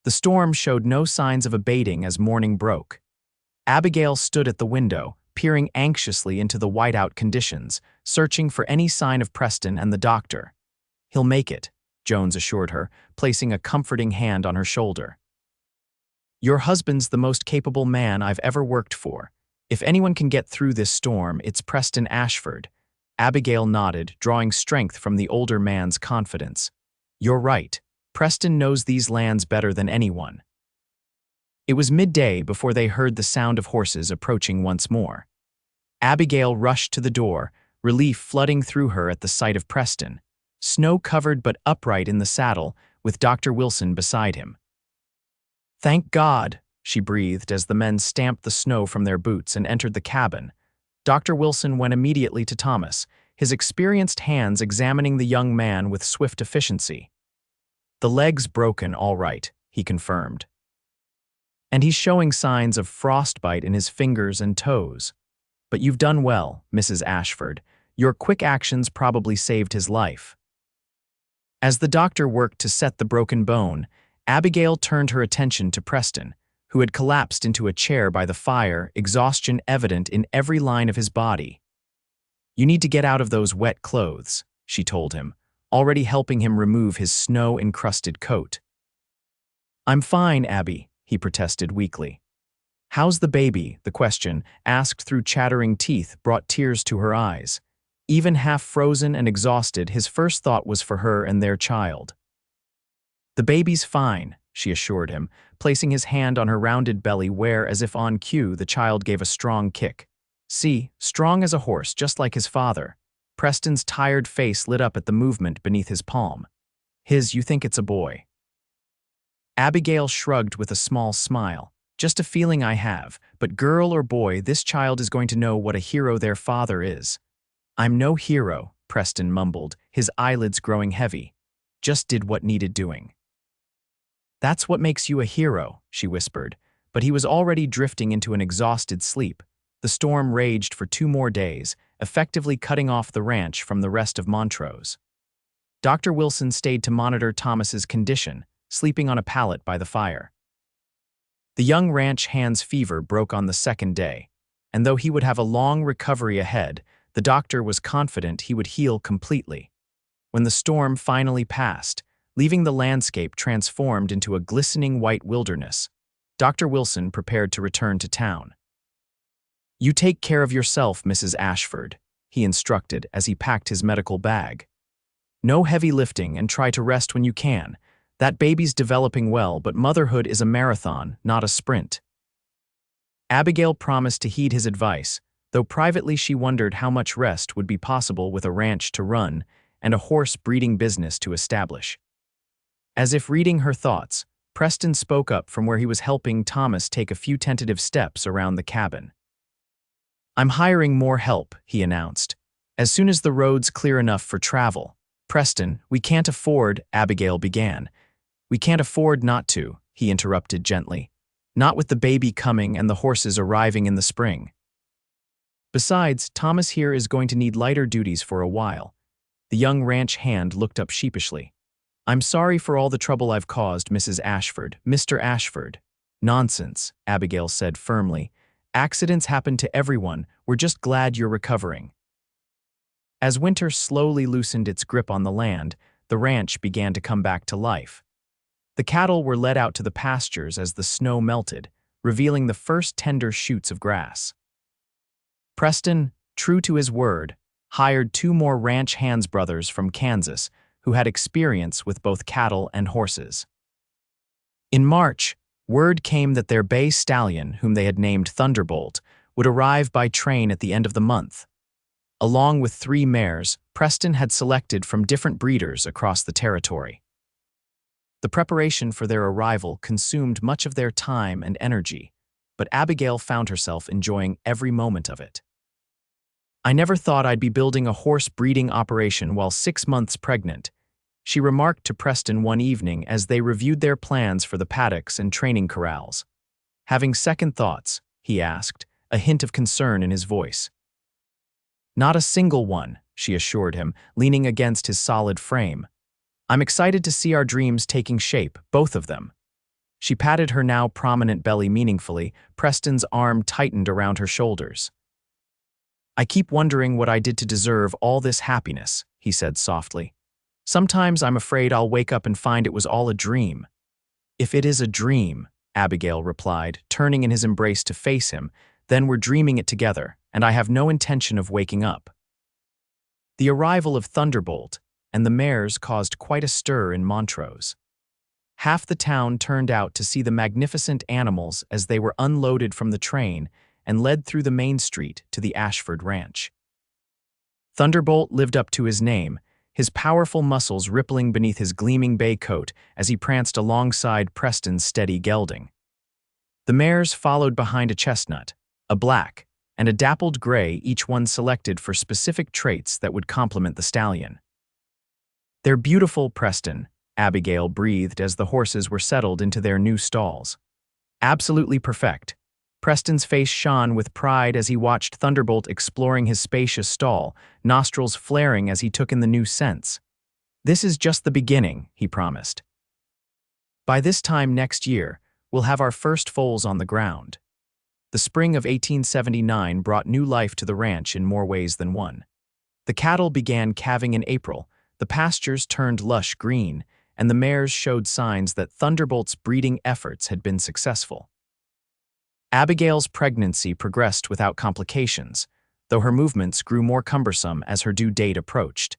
The storm showed no signs of abating as morning broke. Abigail stood at the window, peering anxiously into the whiteout conditions, searching for any sign of Preston and the doctor. "He'll make it," Jones assured her, placing a comforting hand on her shoulder. Your husband's the most capable man I've ever worked for. If anyone can get through this storm, it's Preston Ashford. Abigail nodded, drawing strength from the older man's confidence. You're right. Preston knows these lands better than anyone. It was midday before they heard the sound of horses approaching once more. Abigail rushed to the door, relief flooding through her at the sight of Preston, snow-covered but upright in the saddle, with Dr. Wilson beside him. Thank God, she breathed as the men stamped the snow from their boots and entered the cabin. Dr. Wilson went immediately to Thomas, his experienced hands examining the young man with swift efficiency. The leg's broken, all right, he confirmed. And he's showing signs of frostbite in his fingers and toes. But you've done well, Mrs. Ashford. Your quick actions probably saved his life. As the doctor worked to set the broken bone, Abigail turned her attention to Preston, who had collapsed into a chair by the fire, exhaustion evident in every line of his body. You need to get out of those wet clothes, she told him, already helping him remove his snow-encrusted coat. I'm fine, Abby, he protested weakly. How's the baby? The question, asked through chattering teeth, brought tears to her eyes. Even half frozen and exhausted, his first thought was for her and their child. The baby's fine, she assured him, placing his hand on her rounded belly where, as if on cue, the child gave a strong kick. See, strong as a horse, just like his father. Preston's tired face lit up at the movement beneath his palm. You think it's a boy. Abigail shrugged with a small smile. Just a feeling I have, but girl or boy, this child is going to know what a hero their father is. I'm no hero, Preston mumbled, his eyelids growing heavy. Just did what needed doing. That's what makes you a hero, she whispered, but he was already drifting into an exhausted sleep. The storm raged for 2 more days, effectively cutting off the ranch from the rest of Montrose. Dr. Wilson stayed to monitor Thomas's condition, sleeping on a pallet by the fire. The young ranch hand's fever broke on the 2nd day, and though he would have a long recovery ahead, the doctor was confident he would heal completely. When the storm finally passed, leaving the landscape transformed into a glistening white wilderness, Dr. Wilson prepared to return to town. You take care of yourself, Mrs. Ashford, he instructed as he packed his medical bag. No heavy lifting and try to rest when you can. That baby's developing well, but motherhood is a marathon, not a sprint. Abigail promised to heed his advice, though privately she wondered how much rest would be possible with a ranch to run and a horse breeding business to establish. As if reading her thoughts, Preston spoke up from where he was helping Thomas take a few tentative steps around the cabin. I'm hiring more help, he announced, as soon as the roads clear enough for travel. Preston, we can't afford, Abigail began. We can't afford not to, he interrupted gently. Not with the baby coming and the horses arriving in the spring. Besides, Thomas here is going to need lighter duties for a while. The young ranch hand looked up sheepishly. I'm sorry for all the trouble I've caused, Mrs. Ashford, Mr. Ashford. Nonsense, Abigail said firmly. Accidents happen to everyone, we're just glad you're recovering. As winter slowly loosened its grip on the land, the ranch began to come back to life. The cattle were led out to the pastures as the snow melted, revealing the first tender shoots of grass. Preston, true to his word, hired 2 more ranch hands brothers from Kansas who had experience with both cattle and horses. In March, word came that their bay stallion, whom they had named Thunderbolt, would arrive by train at the end of the month. Along with 3 mares, Preston had selected from different breeders across the territory. The preparation for their arrival consumed much of their time and energy, but Abigail found herself enjoying every moment of it. I never thought I'd be building a horse breeding operation while 6 months pregnant, she remarked to Preston one evening as they reviewed their plans for the paddocks and training corrals. Having second thoughts, he asked, a hint of concern in his voice. Not a single one, she assured him, leaning against his solid frame. I'm excited to see our dreams taking shape, both of them. She patted her now prominent belly meaningfully. Preston's arm tightened around her shoulders. I keep wondering what I did to deserve all this happiness, he said softly. Sometimes I'm afraid I'll wake up and find it was all a dream. If it is a dream, Abigail replied, turning in his embrace to face him, then we're dreaming it together, and I have no intention of waking up. The arrival of Thunderbolt and the mares caused quite a stir in Montrose. Half the town turned out to see the magnificent animals as they were unloaded from the train and led through the main street to the Ashford ranch. Thunderbolt lived up to his name, his powerful muscles rippling beneath his gleaming bay coat as he pranced alongside Preston's steady gelding. The mares followed behind a chestnut, a black, and a dappled gray, each one selected for specific traits that would complement the stallion. "They're beautiful, Preston," Abigail breathed as the horses were settled into their new stalls. "Absolutely perfect." Preston's face shone with pride as he watched Thunderbolt exploring his spacious stall, nostrils flaring as he took in the new scents. "This is just the beginning," he promised. "By this time next year, we'll have our first foals on the ground." The spring of 1879 brought new life to the ranch in more ways than one. The cattle began calving in April, the pastures turned lush green, and the mares showed signs that Thunderbolt's breeding efforts had been successful. Abigail's pregnancy progressed without complications, though her movements grew more cumbersome as her due date approached.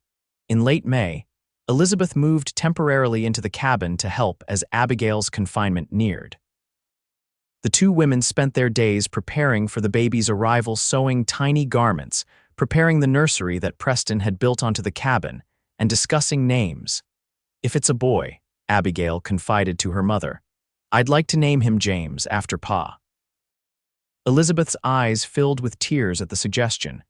In late May, Elizabeth moved temporarily into the cabin to help as Abigail's confinement neared. The two women spent their days preparing for the baby's arrival, sewing tiny garments, preparing the nursery that Preston had built onto the cabin, and discussing names. "If it's a boy," Abigail confided to her mother, "I'd like to name him James after Pa." Elizabeth's eyes filled with tears at the suggestion.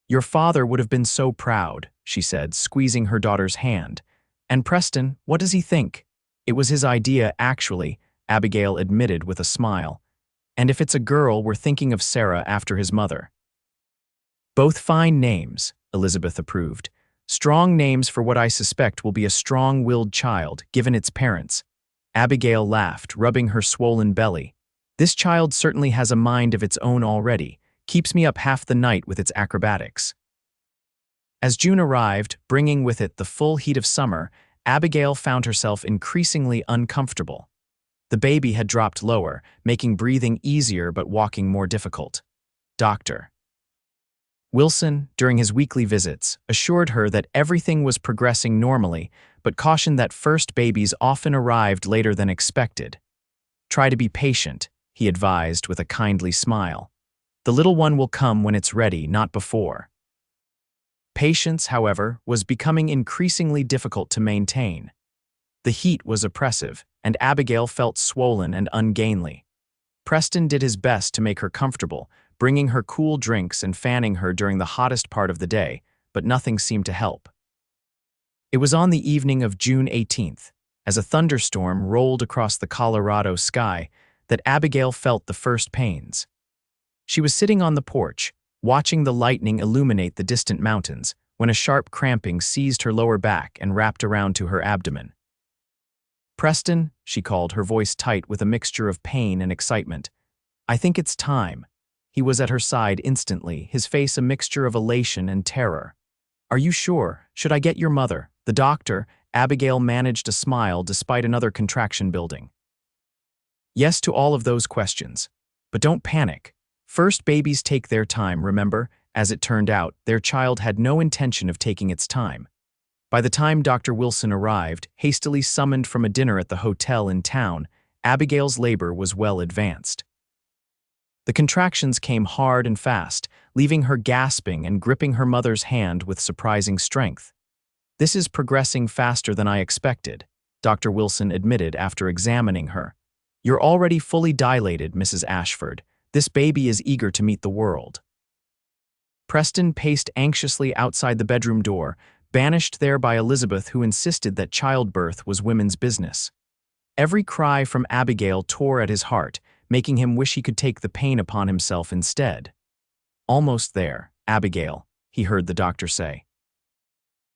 "Your father would have been so proud," she said, squeezing her daughter's hand. "And Preston, what does he think?" "It was his idea, actually," Abigail admitted with a smile. "And if it's a girl, we're thinking of Sarah after his mother." "Both fine names," Elizabeth approved. "Strong names for what I suspect will be a strong-willed child, given its parents." Abigail laughed, rubbing her swollen belly. "This child certainly has a mind of its own already, keeps me up half the night with its acrobatics." As June arrived, bringing with it the full heat of summer, Abigail found herself increasingly uncomfortable. The baby had dropped lower, making breathing easier but walking more difficult. Dr. Wilson, during his weekly visits, assured her that everything was progressing normally, but cautioned that first babies often arrived later than expected. "Try to be patient," he advised with a kindly smile. "The little one will come when it's ready, not before." Patience, however, was becoming increasingly difficult to maintain. The heat was oppressive, and Abigail felt swollen and ungainly. Preston did his best to make her comfortable, bringing her cool drinks and fanning her during the hottest part of the day, but nothing seemed to help. It was on the evening of June 18th, as a thunderstorm rolled across the Colorado sky, that Abigail felt the first pains. She was sitting on the porch, watching the lightning illuminate the distant mountains, when a sharp cramping seized her lower back and wrapped around to her abdomen. "Preston," she called, her voice tight with a mixture of pain and excitement. "I think it's time." He was at her side instantly, his face a mixture of elation and terror. "Are you sure? Should I get your mother? The doctor?" Abigail managed a smile despite another contraction building. "Yes to all of those questions. But don't panic. First babies take their time, remember?" As it turned out, their child had no intention of taking its time. By the time Dr. Wilson arrived, hastily summoned from a dinner at the hotel in town, Abigail's labor was well advanced. The contractions came hard and fast, leaving her gasping and gripping her mother's hand with surprising strength. "This is progressing faster than I expected," Dr. Wilson admitted after examining her. "You're already fully dilated, Mrs. Ashford. This baby is eager to meet the world." Preston paced anxiously outside the bedroom door, banished there by Elizabeth, who insisted that childbirth was women's business. Every cry from Abigail tore at his heart, making him wish he could take the pain upon himself instead. "Almost there, Abigail," he heard the doctor say.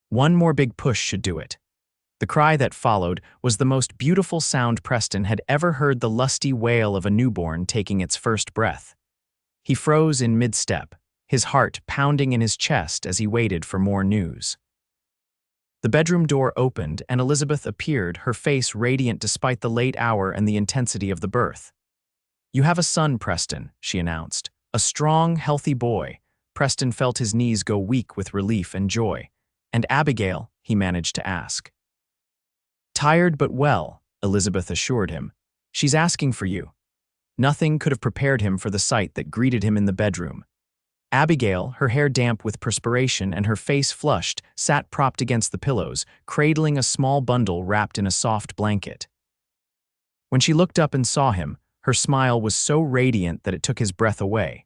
"One more big push should do it." The cry that followed was the most beautiful sound Preston had ever heard, the lusty wail of a newborn taking its first breath. He froze in mid-step, his heart pounding in his chest as he waited for more news. The bedroom door opened, and Elizabeth appeared, her face radiant despite the late hour and the intensity of the birth. "You have a son, Preston," she announced. "A strong, healthy boy." Preston felt his knees go weak with relief and joy. "And Abigail?" he managed to ask. "Tired but well," Elizabeth assured him. "She's asking for you." Nothing could have prepared him for the sight that greeted him in the bedroom. Abigail, her hair damp with perspiration and her face flushed, sat propped against the pillows, cradling a small bundle wrapped in a soft blanket. When she looked up and saw him, her smile was so radiant that it took his breath away.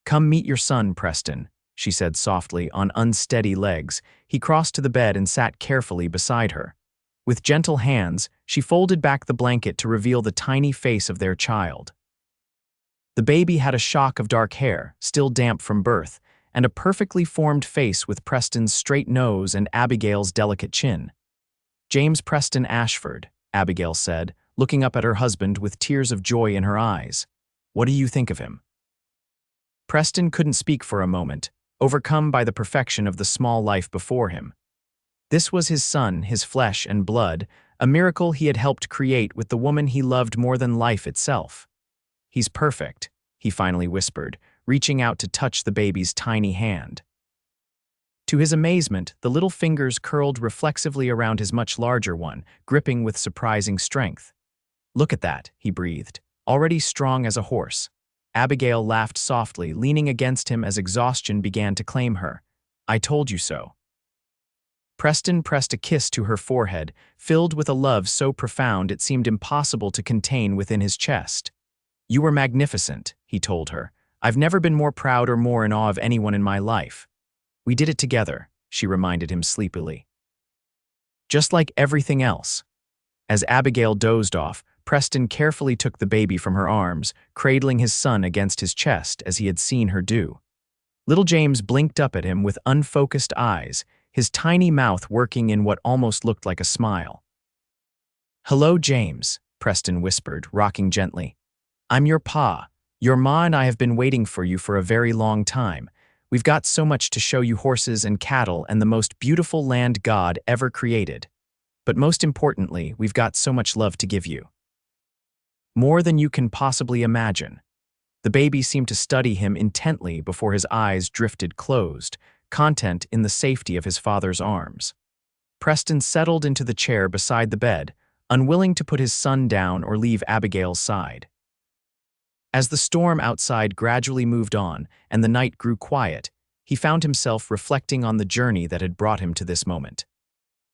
"Come meet your son, Preston," she said softly, on unsteady legs. He crossed to the bed and sat carefully beside her. With gentle hands, she folded back the blanket to reveal the tiny face of their child. The baby had a shock of dark hair, still damp from birth, and a perfectly formed face with Preston's straight nose and Abigail's delicate chin. "James Preston Ashford," Abigail said, looking up at her husband with tears of joy in her eyes. "What do you think of him?" Preston couldn't speak for a moment, overcome by the perfection of the small life before him. This was his son, his flesh and blood, a miracle he had helped create with the woman he loved more than life itself. "He's perfect," he finally whispered, reaching out to touch the baby's tiny hand. To his amazement, the little fingers curled reflexively around his much larger one, gripping with surprising strength. "Look at that," he breathed, "already strong as a horse." Abigail laughed softly, leaning against him as exhaustion began to claim her. "I told you so." Preston pressed a kiss to her forehead, filled with a love so profound it seemed impossible to contain within his chest. "You were magnificent," he told her. "I've never been more proud or more in awe of anyone in my life." "We did it together," she reminded him sleepily. "Just like everything else." As Abigail dozed off, Preston carefully took the baby from her arms, cradling his son against his chest as he had seen her do. Little James blinked up at him with unfocused eyes, his tiny mouth working in what almost looked like a smile. "Hello, James," Preston whispered, rocking gently. "I'm your pa. Your ma and I have been waiting for you for a very long time. We've got so much to show you, horses and cattle and the most beautiful land God ever created. But most importantly, we've got so much love to give you. More than you can possibly imagine." The baby seemed to study him intently before his eyes drifted closed, content in the safety of his father's arms. Preston settled into the chair beside the bed, unwilling to put his son down or leave Abigail's side. As the storm outside gradually moved on and the night grew quiet, he found himself reflecting on the journey that had brought him to this moment.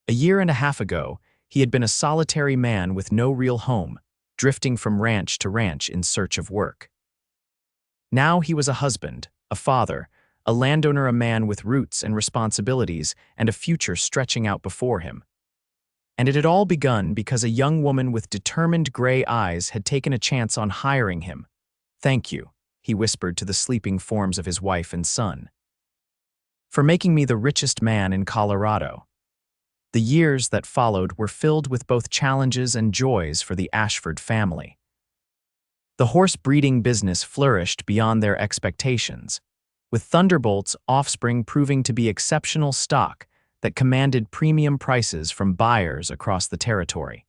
1.5 years ago, he had been a solitary man with no real home, drifting from ranch to ranch in search of work. Now he was a husband, a father, a landowner, a man with roots and responsibilities and a future stretching out before him. And it had all begun because a young woman with determined gray eyes had taken a chance on hiring him. "Thank you," he whispered to the sleeping forms of his wife and son, "for making me the richest man in Colorado." The years that followed were filled with both challenges and joys for the Ashford family. The horse breeding business flourished beyond their expectations, with Thunderbolt's offspring proving to be exceptional stock that commanded premium prices from buyers across the territory.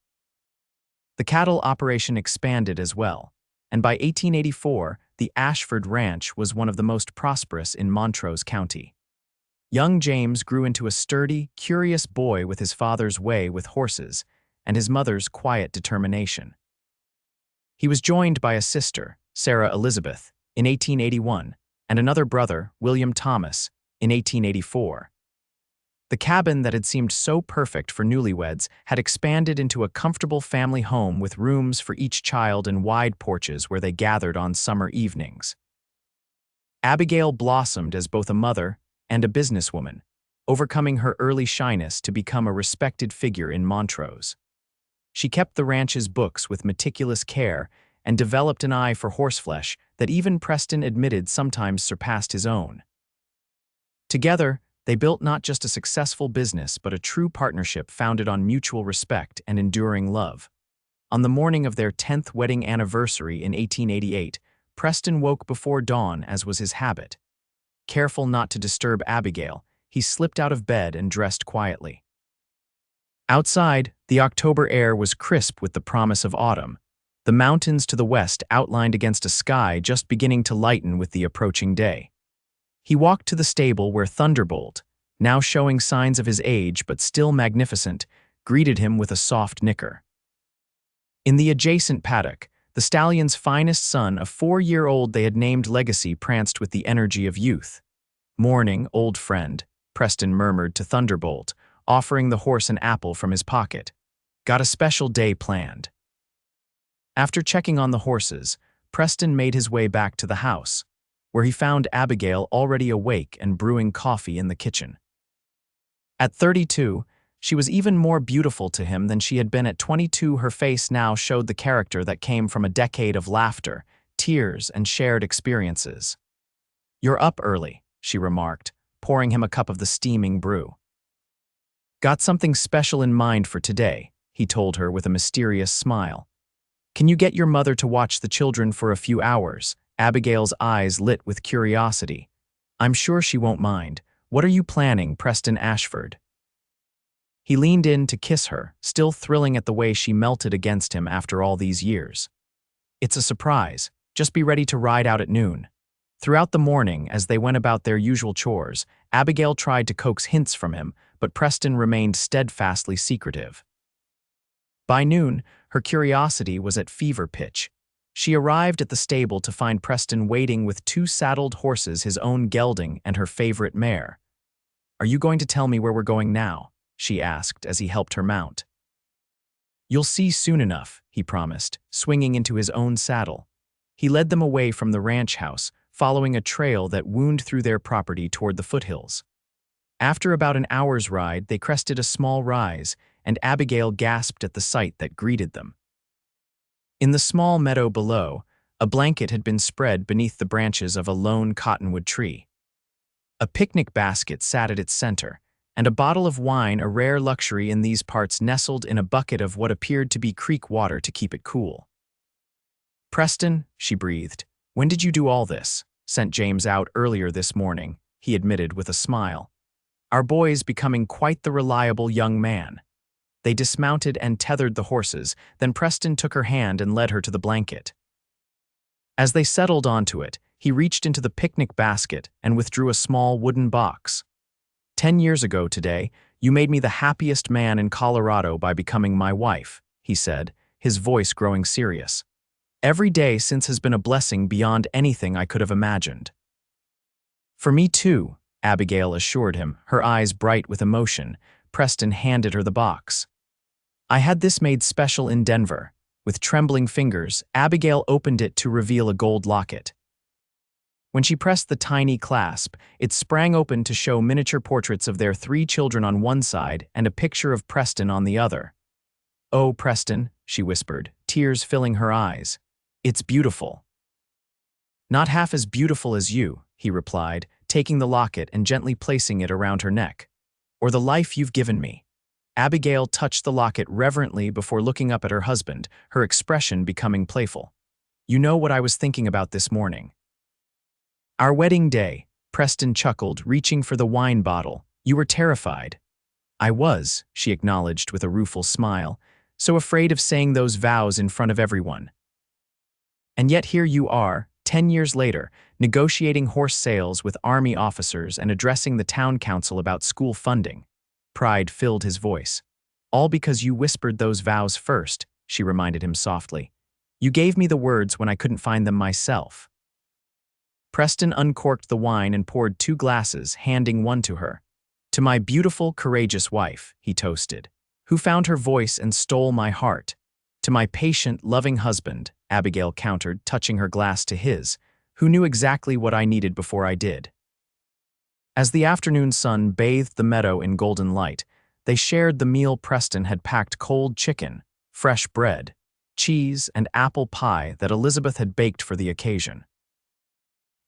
The cattle operation expanded as well, and by 1884, the Ashford Ranch was one of the most prosperous in Montrose County. Young James grew into a sturdy, curious boy with his father's way with horses and his mother's quiet determination. He was joined by a sister, Sarah Elizabeth, in 1881, and another brother, William Thomas, in 1884. The cabin that had seemed so perfect for newlyweds had expanded into a comfortable family home with rooms for each child and wide porches where they gathered on summer evenings. Abigail blossomed as both a mother and a businesswoman, overcoming her early shyness to become a respected figure in Montrose. She kept the ranch's books with meticulous care and developed an eye for horseflesh that even Preston admitted sometimes surpassed his own. Together, they built not just a successful business but a true partnership founded on mutual respect and enduring love. On the morning of their 10th wedding anniversary in 1888, Preston woke before dawn as was his habit. Careful not to disturb Abigail, he slipped out of bed and dressed quietly. Outside, the October air was crisp with the promise of autumn. The mountains to the west outlined against a sky just beginning to lighten with the approaching day. He walked to the stable where Thunderbolt, now showing signs of his age but still magnificent, greeted him with a soft nicker. In the adjacent paddock, the stallion's finest son, a 4-year-old they had named Legacy, pranced with the energy of youth. "Morning, old friend," Preston murmured to Thunderbolt, offering the horse an apple from his pocket. "Got a special day planned." After checking on the horses, Preston made his way back to the house, where he found Abigail already awake and brewing coffee in the kitchen. At 32, she was even more beautiful to him than she had been at 22. Her face now showed the character that came from a decade of laughter, tears, and shared experiences. "You're up early," she remarked, pouring him a cup of the steaming brew. "Got something special in mind for today," he told her with a mysterious smile. "Can you get your mother to watch the children for a few hours?" Abigail's eyes lit with curiosity. "I'm sure she won't mind. What are you planning, Preston Ashford?" He leaned in to kiss her, still thrilling at the way she melted against him after all these years. "It's a surprise. Just be ready to ride out at noon." Throughout the morning, as they went about their usual chores, Abigail tried to coax hints from him, but Preston remained steadfastly secretive. By noon, her curiosity was at fever pitch. She arrived at the stable to find Preston waiting with 2 saddled horses, his own gelding and her favorite mare. "Are you going to tell me where we're going now?" she asked as he helped her mount. "You'll see soon enough," he promised, swinging into his own saddle. He led them away from the ranch house, following a trail that wound through their property toward the foothills. After about an hour's ride, they crested a small rise, and Abigail gasped at the sight that greeted them. In the small meadow below, a blanket had been spread beneath the branches of a lone cottonwood tree. A picnic basket sat at its center, and a bottle of wine, a rare luxury in these parts, nestled in a bucket of what appeared to be creek water to keep it cool. "Preston," she breathed, "when did you do all this?" "Sent James out earlier this morning," he admitted with a smile. "Our boy's becoming quite the reliable young man." They dismounted and tethered the horses, then Preston took her hand and led her to the blanket. As they settled onto it, he reached into the picnic basket and withdrew a small wooden box. "10 years ago today, you made me the happiest man in Colorado by becoming my wife," he said, his voice growing serious. "Every day since has been a blessing beyond anything I could have imagined." "For me too," Abigail assured him, her eyes bright with emotion. Preston handed her the box. "I had this made special in Denver." With trembling fingers, Abigail opened it to reveal a gold locket. When she pressed the tiny clasp, it sprang open to show miniature portraits of their 3 children on one side and a picture of Preston on the other. "Oh, Preston," she whispered, tears filling her eyes. "It's beautiful." "Not half as beautiful as you," he replied, taking the locket and gently placing it around her neck. "Or the life you've given me." Abigail touched the locket reverently before looking up at her husband, her expression becoming playful. "You know what I was thinking about this morning?" "Our wedding day," Preston chuckled, reaching for the wine bottle. "You were terrified." "I was," she acknowledged with a rueful smile, "so afraid of saying those vows in front of everyone. And yet here you are, 10 years later, negotiating horse sales with Army officers and addressing the town council about school funding." Pride filled his voice. "All because you whispered those vows first," she reminded him softly. "You gave me the words when I couldn't find them myself." Preston uncorked the wine and poured 2 glasses, handing one to her. "To my beautiful, courageous wife," he toasted, "who found her voice and stole my heart." "To my patient, loving husband," Abigail countered, touching her glass to his, "who knew exactly what I needed before I did." As the afternoon sun bathed the meadow in golden light, they shared the meal. Preston had packed cold chicken, fresh bread, cheese, and apple pie that Elizabeth had baked for the occasion.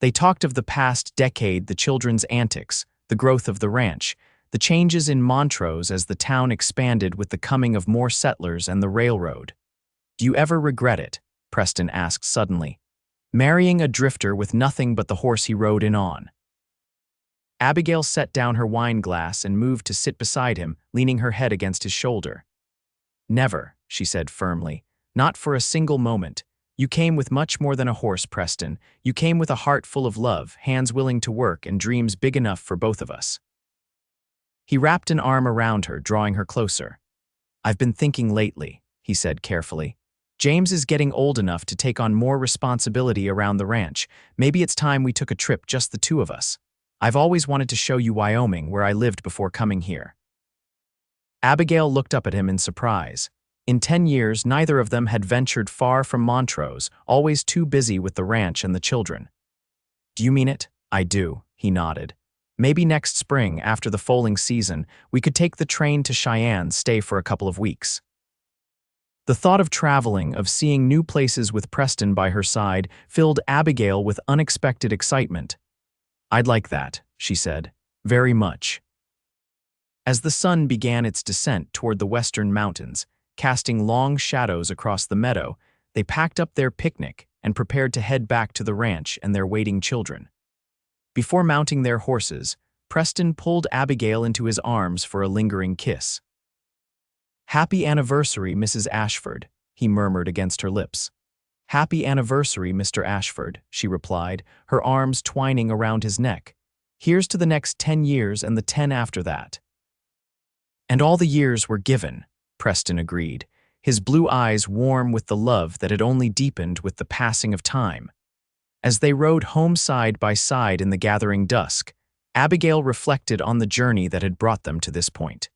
They talked of the past decade, the children's antics, the growth of the ranch, the changes in Montrose as the town expanded with the coming of more settlers and the railroad. "Do you ever regret it?" Preston asked suddenly. "Marrying a drifter with nothing but the horse he rode in on." Abigail set down her wine glass and moved to sit beside him, leaning her head against his shoulder. "Never," she said firmly. "Not for a single moment. You came with much more than a horse, Preston. You came with a heart full of love, hands willing to work, and dreams big enough for both of us." He wrapped an arm around her, drawing her closer. "I've been thinking lately," he said carefully. "James is getting old enough to take on more responsibility around the ranch. Maybe it's time we took a trip, just the two of us. I've always wanted to show you Wyoming, where I lived before coming here." Abigail looked up at him in surprise. In 10 years, neither of them had ventured far from Montrose, always too busy with the ranch and the children. "Do you mean it?" "I do," he nodded. "Maybe next spring, after the foaling season, we could take the train to Cheyenne, stay for a couple of weeks." The thought of traveling, of seeing new places with Preston by her side, filled Abigail with unexpected excitement. "I'd like that," she said. "Very much." As the sun began its descent toward the western mountains, casting long shadows across the meadow, they packed up their picnic and prepared to head back to the ranch and their waiting children. Before mounting their horses, Preston pulled Abigail into his arms for a lingering kiss. "Happy anniversary, Mrs. Ashford," he murmured against her lips. "Happy anniversary, Mr. Ashford," she replied, her arms twining around his neck. "Here's to the next 10 years and the 10 after that." "And all the years were given," Preston agreed, his blue eyes warm with the love that had only deepened with the passing of time. As they rode home side by side in the gathering dusk, Abigail reflected on the journey that had brought them to this point.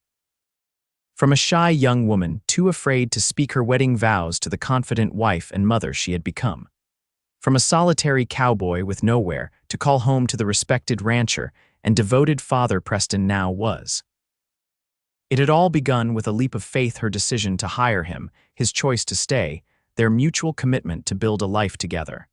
From a shy young woman, too afraid to speak her wedding vows to the confident wife and mother she had become. From a solitary cowboy with nowhere to call home to the respected rancher and devoted father Preston now was. It had all begun with a leap of faith, her decision to hire him, his choice to stay, their mutual commitment to build a life together.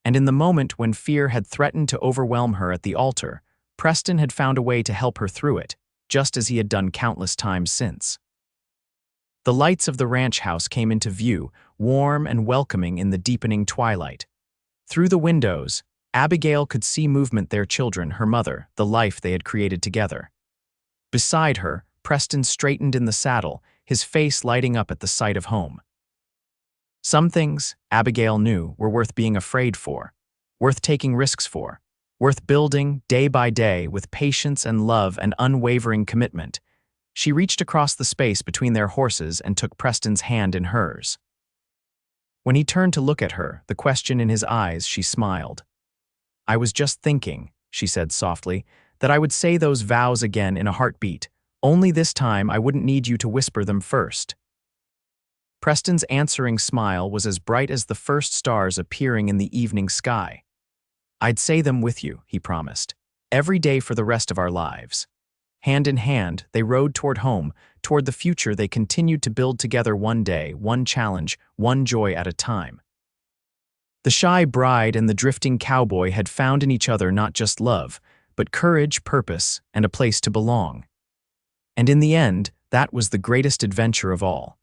And in the moment when fear had threatened to overwhelm her at the altar, Preston had found a way to help her through it, just as he had done countless times since. The lights of the ranch house came into view, warm and welcoming in the deepening twilight. Through the windows, Abigail could see movement, their children, her mother, the life they had created together. Beside her, Preston straightened in the saddle, his face lighting up at the sight of home. Some things, Abigail knew, were worth being afraid for, worth taking risks for, worth building day by day with patience and love and unwavering commitment. She reached across the space between their horses and took Preston's hand in hers. When he turned to look at her, the question in his eyes, she smiled. "I was just thinking," she said softly, "that I would say those vows again in a heartbeat. Only this time I wouldn't need you to whisper them first." Preston's answering smile was as bright as the first stars appearing in the evening sky. "I'd say them with you," he promised, "every day for the rest of our lives." Hand in hand, they rode toward home, toward the future they continued to build together, one day, one challenge, one joy at a time. The shy bride and the drifting cowboy had found in each other not just love, but courage, purpose, and a place to belong. And in the end, that was the greatest adventure of all.